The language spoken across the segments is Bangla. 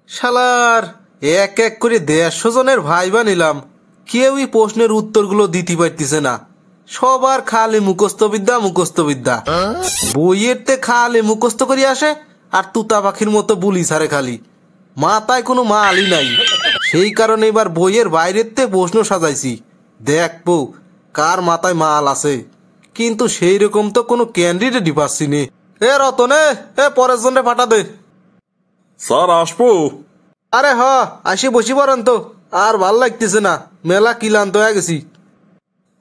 শালার এক এক করে 150 জনের ভাইবা নিলাম, কেউই প্রশ্নের উত্তরগুলো দিতে পারতেছে না। সবার খালি মুখস্থবিদ্যা মুখস্থবিদ্যা, বইয়ের তে খালি মুখস্থ করি আসে আর তুতা পাখির মতো বুলি ছাড়ে, খালি মাথায় কোনো মালই নাই। সেই কারণে এবার বইয়ের বাইরের তে প্রশ্ন সাজাইছি, দেখবো কার মাথায় মাল আছে। কিন্তু সেই রকম তো কোনো ক্যান্ডিডেটই পাচ্ছি নে। এ রতনে, এ পরের জন্য পাঠা দে। স্যার আসবো? আরে হ, আসি বসি পড়েন তো, আর ভাল লাগতেছে না, মেলা ক্লান্ত হয়ে গেছি।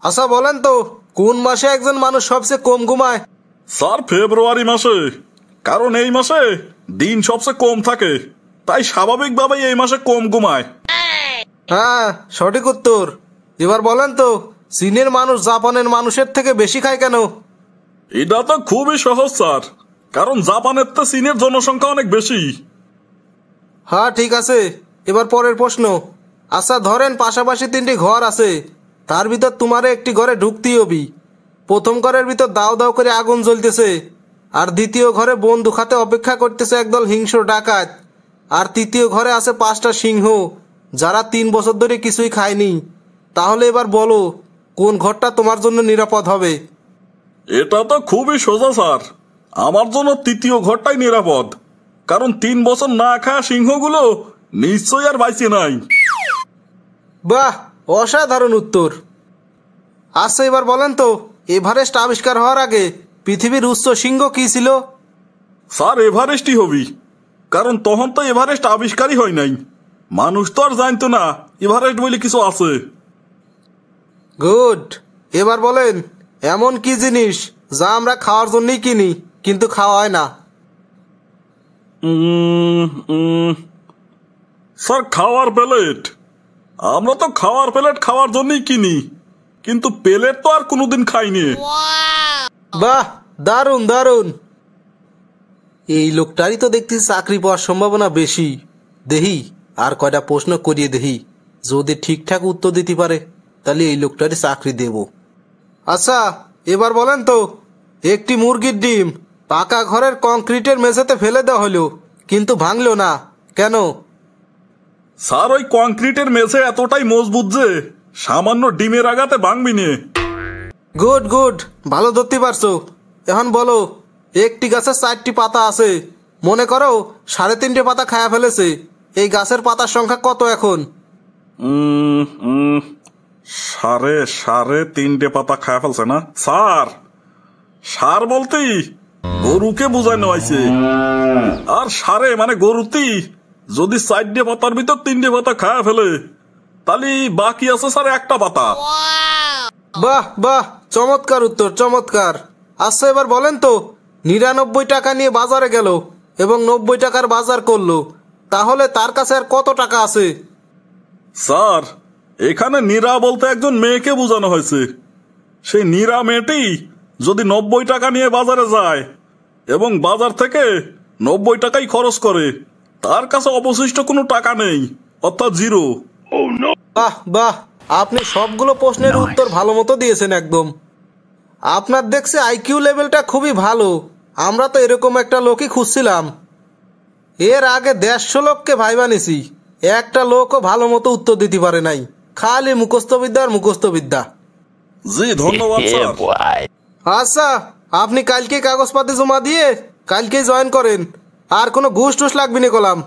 আচ্ছা বলেন তো, কোন মাসে একজন মানুষ সবচেয়ে কম ঘুমায়? স্যার ফেব্রুয়ারি মাসে, কারণ এই মাসে দিন সবচেয়ে কম থাকে, তাই স্বাভাবিকভাবেই এই মাসে কম ঘুমায়। হ্যাঁ সঠিক উত্তর। এবার বলেন তো, চীনের মানুষ জাপানের মানুষের থেকে বেশি খায় কেন? এটা তো খুবই সহজ স্যার, কারণ জাপানের তো চীনের জনসংখ্যা অনেক বেশি। হ্যাঁ ঠিক আছে, এবার পরের প্রশ্ন। আচ্ছা ধরেন পাশাপাশি 3টি ঘর আছে, তার ভিতর তোমারে একটি ঘরে ঢুকতেই হবি। প্রথম ঘরের ভিতর দাও দাও করে আগুন জ্বলতেছে, আর দ্বিতীয় ঘরে বন্দুক হাতে অপেক্ষা করতেছে একদল হিংস্র ডাকাত, আর তৃতীয় ঘরে আছে 5টা সিংহ যারা 3 বছর ধরে কিছুই খায়নি। তাহলে এবার বলো কোন ঘরটা তোমার জন্য নিরাপদ হবে? এটা তো খুবই সোজা স্যার, আমার জন্য তৃতীয় ঘরটাই নিরাপদ, কারণ 3 বছর না খাওয়া সিংহগুলো নিশ্চয়ই আর বাইসে নাই। বাহ, অসাধারণ উত্তর। আচ্ছা এবার বলেন তো, এভারেস্ট আবিষ্কার হওয়ার আগে পৃথিবীর উচ্চ শৃঙ্গ কি ছিল? স্যার এভারেস্টই হবি, কারণ তখন তো এভারেস্ট আবিষ্কারই হয় নাই, মানুষ তো আর জানতো না এভারেস্ট বলে কিছু আছে। গুড। এবার বলেন, এমন কি জিনিস যা আমরা খাওয়ার জন্যই কিনি কিন্তু খাওয়া হয় না? স্যার খাওয়ার প্লেট। আমরা তো খাওয়ার প্লেট খাওয়ার জন্যই কিনি, কিন্তু প্লেট তো আর কোনোদিন খাইনি। বাহ, দারুণ দারুণ। এই লোকটারই তো দেখছি চাকরি পাওয়ার সম্ভাবনা বেশি। দেহি আর কয়টা প্রশ্ন করিয়ে দেহি, যদি ঠিকঠাক উত্তর দিতে পারে তাহলে এই লোকটারই চাকরি দেব। আচ্ছা এবার বলেন তো, একটি মুরগির ডিম পাকা ঘরের কংক্রিটের মেঝেতে ফেলে দেওয়া হলো কিন্তু ভাঙলো না, কেন? স্যার ওই কংক্রিটের মেঝে এতটাই মজবুত যে সামান্য ডিমের আঘাতে ভাঙবি নে। গুড গুড, ভালো ধরতে পারছো। এখন বলো, একটি গাছের 4টি পাতা আছে, মনে করো 3.5 পাতা খায়া ফেলেছে, এই গাছের পাতার সংখ্যা কত এখন? সাড়ে 3টে পাতা খায় ফেলছে না স্যার? সার বলতেই গরুকে বুঝানো হয়েছে, আর সারে মানে গরুতি যদি 4টে পাতার ভিতর 3টে পাতা খায় ফেলে তাহলে বাকি আছে স্যার 1টা পাতা। বাহ বাহ, চমৎকার উত্তর, চমৎকার। আচ্ছা এবার বলেন তো, 99 টাকা নিয়ে বাজারে গেল এবং 90 টাকার বাজার করলো, তাহলে তার কাছে আর কত টাকা আছে? স্যার এখানে নীরা বলতে একজন মেয়েকে বোঝানো হয়েছে। সেই নীরা মেয়েটি যদি 90 টাকা নিয়ে বাজারে যায় এবং বাজার থেকে 90 টাকাই খরচ করে, তার কাছে অবশিষ্ট কোনো টাকা নেই, অর্থাৎ জিরো। বাহ বাহ, আপনি সবগুলো প্রশ্নের উত্তর ভালো মতো দিয়েছেন একদম। আপনার দেখছি আইকিউ লেভেলটা খুবই ভালো। আমরা তো এরকম একটা লোকই খুঁজছিলাম। এর আগে 150 লোককে ভাইবা নিছি, একটা লোকও ভালো মতো উত্তর দিতে পারে নাই, খালি মুখস্থবিদ্যা আর মুখস্থবিদ্যা। জি ধন্যবাদ স্যার। আচ্ছা আপনি কালকে কাগজপাতি জমা দিয়ে কালকেই জয়েন করেন, আর কোনো ঘুষ টুস লাগবে না কলাম।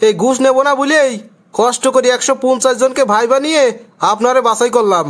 এই ঘুষ নেব না বলেই কষ্ট করে 150 জনকে ভাইবা নিয়ে আপনারে বাছাই করলাম।